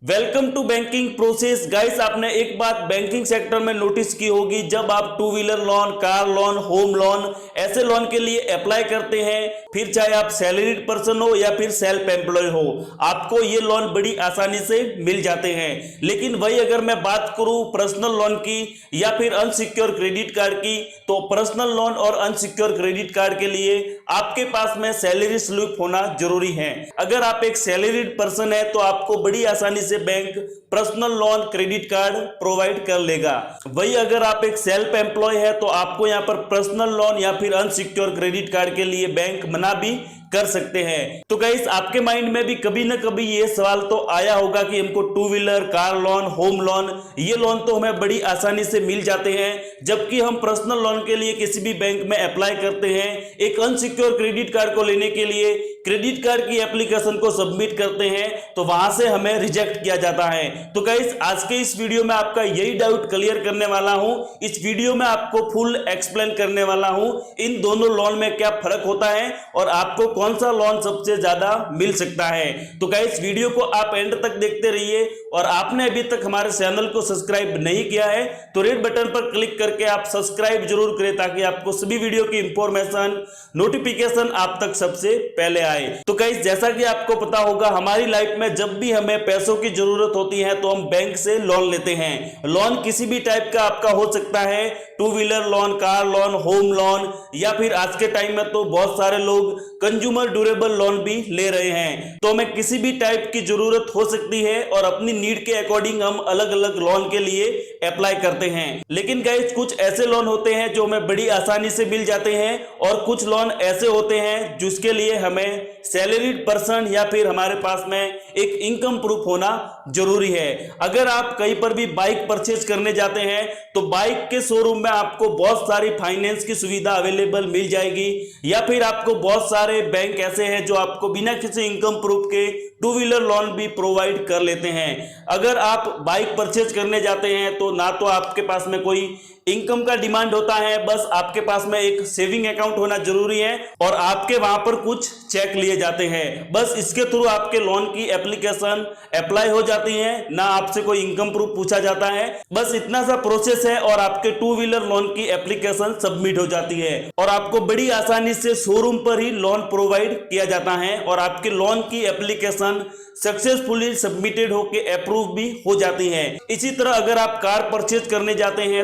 Welcome to banking process guys. आपने एक बात बैंकिंग सेक्टर में नोटिस की होगी, जब आप two wheeler loan, car loan, home loan ऐसे लोन के लिए अप्लाई करते हैं, फिर चाहे आप सैलरीड पर्सन हो या फिर सेल्फ एम्प्लॉय हो, आपको ये लोन बड़ी आसानी से मिल जाते हैं। लेकिन वही अगर मैं बात करूं पर्सनल लोन की या फिर अनसिक्योर क्रेडिट कार्ड की, तो पर्सनल लोन और अनसिक्योर क्रेडिट कार्ड के लिए आपके पास में सैलरी स्लिप होना जरूरी है। अगर आप एक सैलरीड पर्सन है तो आपको बड़ी आसानी से bank personal loan credit card provide कर लेगा। वही अगर आप एक सेल्फ एम्प्लॉय है तो आपको यहां पर पर्सनल लोन या फिर अनसिक्योर क्रेडिट कार्ड के लिए बैंक मना भी कर सकते हैं। तो गाइस, आपके माइंड में भी कभी ना कभी ये सवाल तो आया होगा कि हमको two wheeler, car loan, home loan ये लोन तो हमें बड़ी आसानी से मिल जाते हैं, जबकि हम पर्सनल लोन के लिए किसी भी बैंक में अप्लाई करते हैं, एक अनसिक्योर क्रेडिट कार्ड को लेने के लिए क्रेडिट कार्ड की एप्लीकेशन को सबमिट करते हैं तो वहां से हमें रिजेक्ट किया जाता है। तो गाइस, आज के इस वीडियो में आपका यही डाउट क्लियर करने वाला हूं। इस वीडियो में आपको फुल एक्सप्लेन करने वाला हूं इन दोनों लोन में क्या फर्क होता है और आपको कौन सा लोन सबसे ज्यादा मिल सकता है। तो गाइस, वीडियो को आप एंड तक देखते रहिए और आपने अभी तक हमारे चैनल को सब्सक्राइब नहीं किया है तो रेड बटन पर क्लिक करके आप सब्सक्राइब जरूर करें, ताकि आपको सभी वीडियो की इंफॉर्मेशन, नोटिफिकेशन आप तक सबसे पहले आए। तो गाइस, जैसा कि आपको पता होगा, हमारी लाइफ में जब भी हमें पैसों की जरूरत होती है तो हम बैंक से लोन लेते हैं। लोन किसी भी टाइप का आपका हो सकता है, two wheeler loan, car loan, home loan या फिर आज के टाइम में तो बहुत सारे लोग कंज्यूमर ड्यूरेबल लोन भी ले रहे हैं। तो हमें किसी भी टाइप की जरूरत हो सकती है और अपनी नीड के अकॉर्डिंग हम अलग अलग लोन के लिए अप्लाई करते हैं। लेकिन गाइस, कुछ ऐसे लोन होते हैं जो हमें बड़ी आसानी से मिल जाते हैं और कुछ लोन ऐसे होते हैं जिसके लिए हमें सैलरीड पर्सन या फिर हमारे पास में एक इनकम प्रूफ होना जरूरी है। अगर आप कहीं पर भी बाइक परचेज करने जाते हैं तो बाइक के शोरूम में आपको बहुत सारी फाइनेंस की सुविधा अवेलेबल मिल जाएगी, या फिर आपको बहुत सारे बैंक ऐसे हैं जो आपको बिना किसी इनकम प्रूफ के टू व्हीलर लोन भी प्रोवाइड कर लेते हैं। अगर आप बाइक परचेज करने जाते हैं तो ना तो आपके पास में कोई इनकम का डिमांड होता है, बस आपके पास में एक सेविंग अकाउंट होना जरूरी है और आपके वहां पर कुछ चेक लिए जाते हैं। बस इसके थ्रू आपके लोन की एप्लीकेशन अप्लाई हो जाती है, ना आपसे कोई इनकम प्रूफ पूछा जाता है। बस इतना सा प्रोसेस है और आपके टू व्हीलर लोन की एप्लीकेशन सबमिट हो जाती है और आपको बड़ी आसानी से शोरूम पर ही लोन प्रोवाइड किया जाता है और आपके लोन की एप्लीकेशन सक्सेसफुली सबमिटेड होके अप्रूव भी हो जाती है। इसी तरह अगर आप कार परचेज करने जाते हैं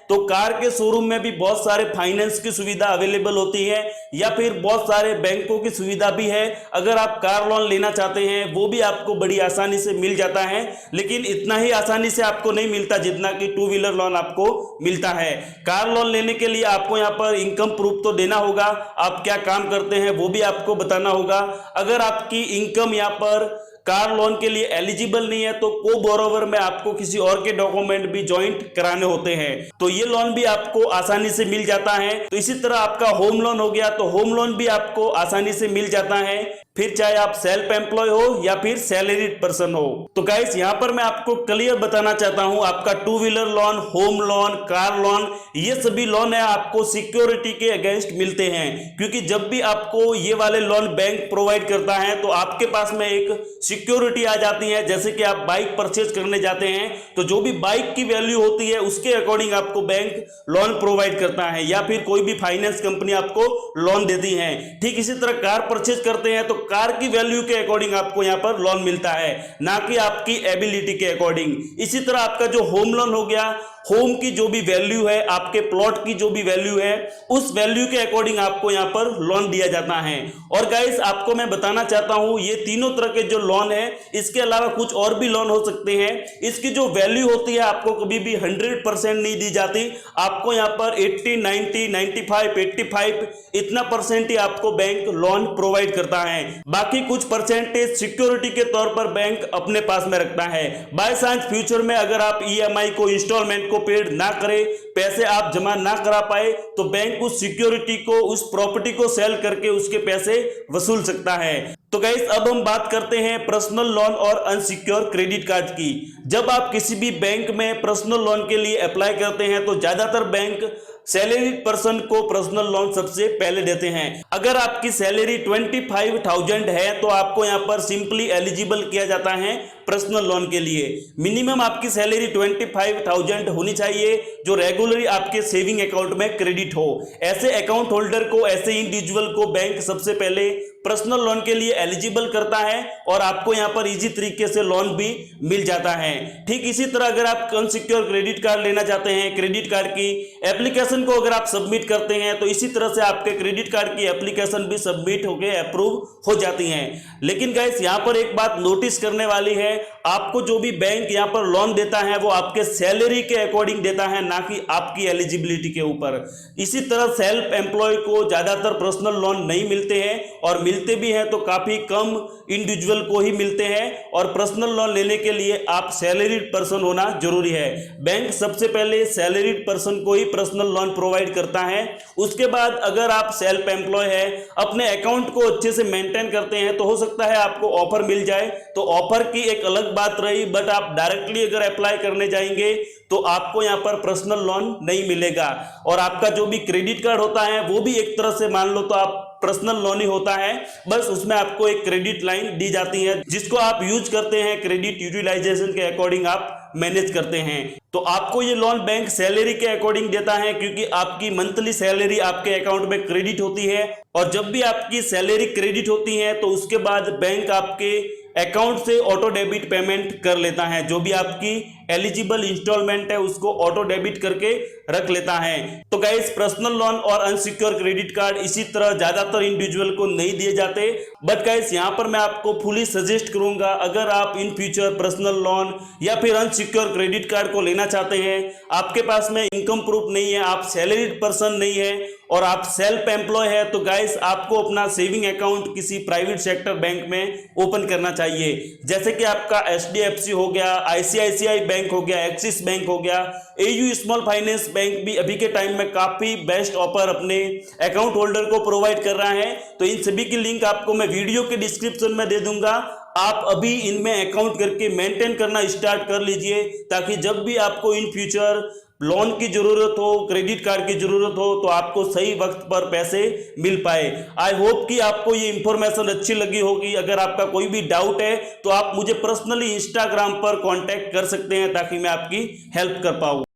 तो कार के शोरूम में भी बहुत सारे फाइनेंस की सुविधा अवेलेबल होती है या फिर बहुत सारे बैंकों की सुविधा भी है। अगर आप कार लोन लेना चाहते हैं वो भी आपको बड़ी आसानी से मिल जाता है, लेकिन इतना ही आसानी से आपको नहीं मिलता जितना कि टू व्हीलर लोन आपको मिलता है। कार लोन लेने के लिए आपको यहाँ पर इनकम प्रूफ तो देना होगा, आप क्या काम करते हैं वो भी आपको बताना होगा। अगर आपकी इनकम यहाँ पर कार लोन के लिए एलिजिबल नहीं है तो को बोरोवर में आपको किसी और के डॉक्यूमेंट भी ज्वाइंट कराने होते हैं, तो ये लोन भी आपको आसानी से मिल जाता है। तो इसी तरह आपका होम लोन हो गया तो होम लोन भी आपको आसानी से मिल जाता है, फिर चाहे आप सेल्फ एम्प्लॉय हो या फिर सैलरीड पर्सन हो। तो गाइस, यहां पर मैं आपको क्लियर बताना चाहता हूं, आपका two wheeler loan, home loan, car loan ये सभी लोन है आपको सिक्योरिटी के अगेंस्ट मिलते हैं, क्योंकि जब भी आपको ये वाले लोन बैंक प्रोवाइड करता है तो आपके पास में एक सिक्योरिटी आ जाती है। जैसे कि आप बाइक परचेज करने जाते हैं तो जो भी बाइक की वैल्यू होती है उसके अकॉर्डिंग आपको बैंक लोन प्रोवाइड करता है या फिर कोई भी फाइनेंस कंपनी आपको लोन देती है। ठीक इसी तरह कार परचेज करते हैं तो कार की वैल्यू के अकॉर्डिंग आपको यहां पर लोन मिलता है, ना कि आपकी एबिलिटी के अकॉर्डिंग। इसी तरह आपका जो होम लोन हो गया, होम की जो भी वैल्यू है, आपके प्लॉट की जो भी वैल्यू है, उस वैल्यू के अकॉर्डिंग आपको यहां पर लोन दिया जाता है। और गाइस, आपको मैं बताना चाहता हूं ये तीनों तरह के जो लोन है, इसके अलावा कुछ और भी लोन हो सकते हैं। इसकी जो वैल्यू होती है आपको कभी भी 100% नहीं दी जाती, आपको यहां पर 80, 90, 95, 85 इतना परसेंट ही आपको बैंक लोन प्रोवाइड करता है। बाकी कुछ परसेंटेज सिक्योरिटी के तौर पर बैंक अपने पास में रखता है। बाय चांस फ्यूचर में अगर आप ईएमआई को, इंस्टॉलमेंट को पेड ना करे, पैसे आप जमा ना करा पाए, तो बैंक उस सिक्योरिटी को, उस प्रॉपर्टी को सेल करके उसके पैसे वसूल सकता है। तो गाइस, अब हम बात करते हैं पर्सनल लोन और अनसिक्योर क्रेडिट कार्ड की। जब आप किसी भी बैंक में पर्सनल लोन के लिए अप्लाई करते हैं तो ज्यादातर बैंक सैलरीड पर्सन को पर्सनल लोन सबसे पहले देते हैं। अगर आपकी सैलरी 25,000 है तो आपको यहां पर सिंपली एलिजिबल किया जाता है पर्सनल लोन के लिए। मिनिमम आपकी सैलरी 25,000 होनी चाहिए जो रेगुलरली आपके सेविंग अकाउंट में क्रेडिट हो। ऐसे अकाउंट होल्डर को, ऐसे इंडिविजुअल को बैंक सबसे पहले पर्सनल लोन के लिए एलिजिबल करता है और आपको यहां पर इजी तरीके से लोन भी मिल जाता है। ठीक इसी तरह अगर आप अनसिक्योर क्रेडिट कार्ड लेना चाहते हैं, क्रेडिट कार्ड की एप्लीकेशन को अगर आप सबमिट करते हैं तो इसी तरह से आपके क्रेडिट कार्ड की एप्लीकेशन भी सबमिट होकर अप्रूव हो जाती है। लेकिन गाइस यहां पर एक बात नोटिस करने वाली है, आपको जो भी बैंक यहां पर लोन देता है वो आपके सैलरी के अकॉर्डिंग देता है, ना कि आपकी एलिजिबिलिटी के ऊपर। इसी तरह सेल्फ एम्प्लॉय को ज्यादातर पर्सनल लोन नहीं मिलते हैं और मिलते भी हैं तो काफी कम इंडिविजुअल को ही मिलते हैं और पर्सनल लोन लेने के लिए आप सैलरीड पर्सन होना जरूरी है। बैंक सबसे पहले सैलरीड पर्सन को ही पर्सनल लोन प्रोवाइड करता है। उसके बाद अगर आप सेल्फ एम्प्लॉय है, अपने अकाउंट को अच्छे से मेंटेन करते हैं तो हो सकता है आपको ऑफर मिल जाए, तो ऑफर की एक अलग बात रही। बट आप डायरेक्टली अगर अप्लाई करने जाएंगे तो आपको यहां पर पर्सनल लोन नहीं मिलेगा और आपका जो भी क्रेडिट कार्ड होता है वो भी एक तरह से मान लो तो आप पर्सनल लोन ही होता है, बस उसमें आपको एक क्रेडिट लाइन दी जाती है जिसको आप यूज करते हैं, क्रेडिट यूटिलाइजेशन के अकॉर्डिंग आप मैनेज करते हैं। तो आपको ये लोन बैंक सैलरी के अकॉर्डिंग देता है क्योंकि आपकी मंथली सैलरी आपके अकाउंट में क्रेडिट होती है और जब भी आपकी सैलरी क्रेडिट होती है तो उसके बाद बैंक आपके अकाउंट से ऑटो डेबिट पेमेंट कर लेता है। जो भी आपकी एलिजिबल इंस्टॉलमेंट है उसको ऑटो डेबिट करके रख लेता है। तो गाइस पर्सनल लोन और अनसिक्योर क्रेडिट कार्ड इसी तरह ज्यादातर इंडिविजुअल को नहीं दिए जाते, बट गाइस यहां पर मैं आपको फुली सजेस्ट करूंगा अगर आप इन फ्यूचर पर्सनल लोन या फिर अनसिक्योर क्रेडिट कार्ड को लेना चाहते हैं, आपके पास में इनकम प्रूफ नहीं है, आप सैलरीड पर्सन नहीं है और आप सेल्फ एम्प्लॉय है, तो गाइस आपको अपना सेविंग अकाउंट किसी प्राइवेट सेक्टर बैंक में ओपन करना चाहिए। जैसे कि आपका HDFC हो गया, ICICI बैंक हो गया, एक्सिस बैंक हो गया, AU स्मॉल फाइनेंस बैंक भी अभी के टाइम में काफी बेस्ट ऑफर अपने अकाउंट होल्डर को प्रोवाइड कर रहा है। तो इन सभी की लिंक आपको मैं वीडियो के डिस्क्रिप्शन में दे दूंगा। आप अभी इनमें अकाउंट करके मेंटेन करना स्टार्ट कर लीजिए ताकि जब भी आपको इन फ्यूचर लोन की जरूरत हो, क्रेडिट कार्ड की जरूरत हो तो आपको सही वक्त पर पैसे मिल पाए। आई होप कि आपको ये इंफॉर्मेशन अच्छी लगी होगी। अगर आपका कोई भी डाउट है तो आप मुझे पर्सनली इंस्टाग्राम पर कांटेक्ट कर सकते हैं ताकि मैं आपकी हेल्प कर पाऊँ।